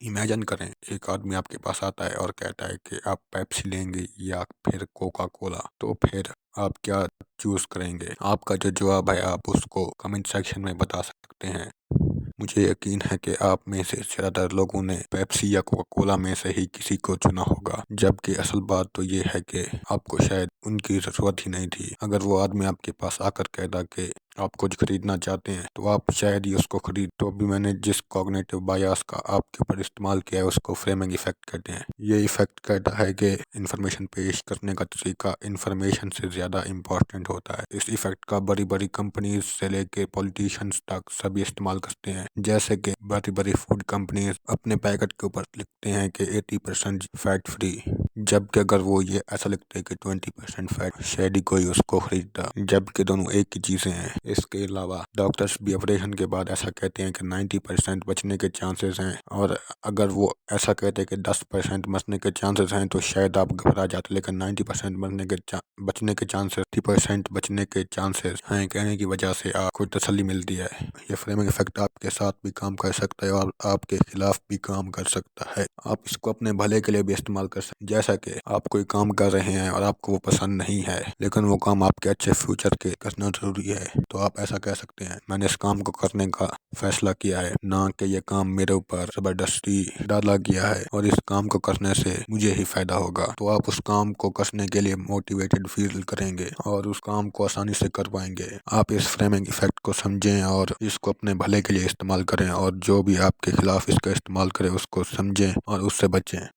Imagine کریں ایک آدمی آپ کے پاس آتا ہے اور کہتا ہے کہ آپ پیپسی لیں گے یا پھر کوکا کولا، تو پھر آپ کیا چوز کریں گے؟ آپ کا جو جواب ہے آپ اس کو کمنٹ سیکشن میں بتا سکتے ہیں۔ مجھے یقین ہے کہ آپ میں سے زیادہ تر لوگوں نے پیپسی یا کوکا کولا میں سے ہی کسی کو چنا ہوگا، جبکہ اصل بات تو یہ ہے کہ آپ کو شاید ان کی ضرورت ہی نہیں تھی۔ اگر وہ آدمی آپ کے پاس آ کر کہتا کہ آپ کچھ خریدنا چاہتے ہیں تو آپ شاید ہی اس کو خرید۔ تو ابھی میں نے جس کوگنیٹو بایاس کا آپ کے اوپر استعمال کیا ہے اس کو فریمنگ ایفیکٹ کہتے ہیں۔ یہ ایفیکٹ کہتا ہے کہ انفارمیشن پیش کرنے کا طریقہ انفارمیشن سے زیادہ امپورٹنٹ ہوتا ہے۔ اس ایفیکٹ کا بڑی بڑی کمپنیز سے لے کے پولیٹیشنز تک سبھی استعمال کرتے ہیں، جیسے کہ بڑی بڑی فوڈ کمپنیز اپنے پیکٹ کے اوپر لکھتے ہیں کہ 80% فیٹ فری، جبکہ اگر وہ یہ ایسا لکھتے ہیں کہ 20% فیٹ، شاید ہی کوئی اس کو خریدتا، جبکہ دونوں ایک ہی چیزیں ہیں۔ اس کے علاوہ ڈاکٹرز بھی آپریشن کے بعد ایسا کہتے ہیں کہ 90% بچنے کے چانسز ہیں، اور اگر وہ ایسا کہتے ہیں کہ 10% بچنے کے چانسز ہیں تو شاید آپ گھبرا جاتے، لیکن 90% بچنے کے چانسز 30% بچنے کے چانسز ہیں کہنے کی وجہ سے آپ کو تسلی ملتی ہے۔ یہ فریمنگ ایفیکٹ آپ کے ساتھ بھی کام کر سکتا ہے اور آپ کے خلاف بھی کام کر سکتا ہے۔ آپ اس کو اپنے بھلے کے لیے بھی استعمال کر سکتے ہیں، جیسا کہ آپ کوئی کام کر رہے ہیں اور آپ کو وہ پسند نہیں ہے، لیکن وہ کام آپ کے اچھے فیوچر کے کرنا ضروری ہے، تو آپ ایسا کہہ سکتے ہیں میں نے اس کام کو کرنے کا فیصلہ کیا ہے، نہ کہ یہ کام میرے اوپر زبردستی ڈالا گیا ہے اور اس کام کو کرنے سے مجھے ہی فائدہ ہوگا۔ تو آپ اس کام کو کرنے کے لیے موٹیویٹڈ فیل کریں گے اور اس کام کو آسانی سے کر پائیں گے۔ آپ اس فریمنگ ایفیکٹ کو سمجھیں اور اس کو اپنے بھلے کے لیے استعمال کریں، اور جو بھی آپ کے خلاف اس کا استعمال کرے اس کو سمجھیں اور اس سے بچیں۔